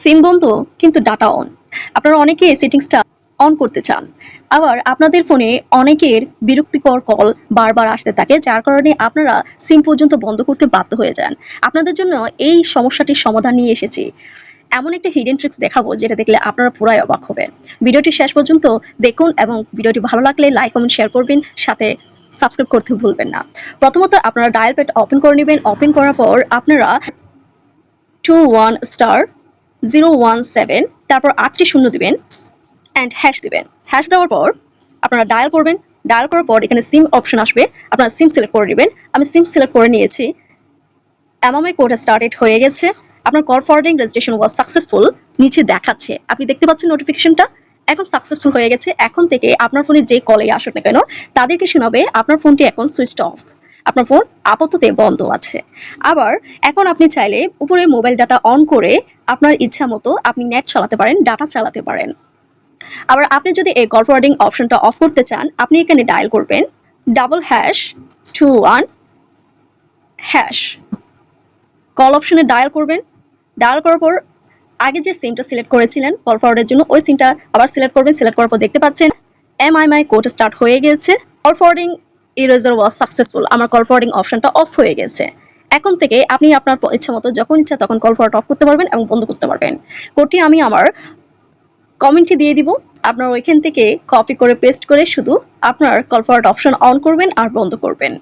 সিম বন্ধ কিন্তু data on. আপনারা অনেকে সেটিংসটা অন করতে চান। আবার আপনাদের ফোনে অনেকের বিরক্তিকর কল বারবার আসতে থাকে, যার কারণে আপনারা সিম পর্যন্ত বন্ধ করতে বাধ্য হয়ে যান। আপনাদের জন্য এই সমস্যাটির সমাধান নিয়ে এসেছি। এমন একটা হিডেন ট্রিক্স দেখাবো যেটা দেখলে আপনারা পুরাই অবাক হবেন। ভিডিওটি শেষ পর্যন্ত দেখুন এবং ভিডিওটি ভালো লাগলে লাইক কমেন্ট শেয়ার করবেন, সাথে সাবস্ক্রাইব করতে ভুলবেন না। প্রথমত আপনারা ডায়াল প্যাড ওপেন করে নেবেন। ওপেন করার পর আপনারা 21*017 তারপর 8টি শূন্য দিবেন অ্যান্ড হ্যাশ দিবেন। হ্যাশ দেওয়ার পর আপনারা ডায়াল করবেন। ডায়াল করার পর এখানে সিম অপশন আসবে, আপনারা সিম সিলেক্ট করে নেবেন। আমি সিম সিলেক্ট করে নিয়েছি। অ্যামামাই কোড স্টার্টেড হয়ে গেছে। আপনার call forwarding registration was successful নিচে দেখাচ্ছে। আপনি দেখতে পাচ্ছেন নোটিফিকেশনটা এখন সাকসেসফুল হয়ে গেছে। এখন থেকে আপনার ফোনে যে কলে আসুক না কেন তাদেরকে শোনাবে আপনার ফোনটি এখন সুইচড অফ, আপনার ফোন আপাতত বন্ধ আছে। আবার এখন আপনি চাইলে উপরে মোবাইল ডাটা অন করে আপনার ইচ্ছা মতো আপনি নেট চালাতে পারেন, ডাটা চালাতে পারেন। আবার আপনি যদি এই কল ফরওয়ার্ডিং অপশনটা অফ করতে চান, আপনি এখানে ডায়াল করবেন #21# কল অপশনে ডায়াল করবেন। ডায়াল করার পর আগে যে সিমটা সিলেক্ট করেছিলেন কল ফরওয়ার্ডের জন্য ওই সিমটা আবার সিলেক্ট করবেন। সিলেক্ট করার পর দেখতে পাচ্ছেন এমআইএমআই কোড স্টার্ট হয়ে গেছে। Call forwarding eraser was successful. আমার কল ফরওয়ার্ডিং অপশনটা অফ হয়ে গেছে। এখন থেকে আপনি আপনার ইচ্ছা মতো যখন ইচ্ছা তখন কল ফরওয়ার্ড অফ করতে পারবেন এবং বন্ধ করতে পারবেন। কোডটি আমি আমার কমেন্টে দিয়ে দিব। আপনার ওইখান থেকে কপি করে পেস্ট করে শুধু আপনার কল ফরওয়ার্ড অপশন অন করবেন আর বন্ধ করবেন।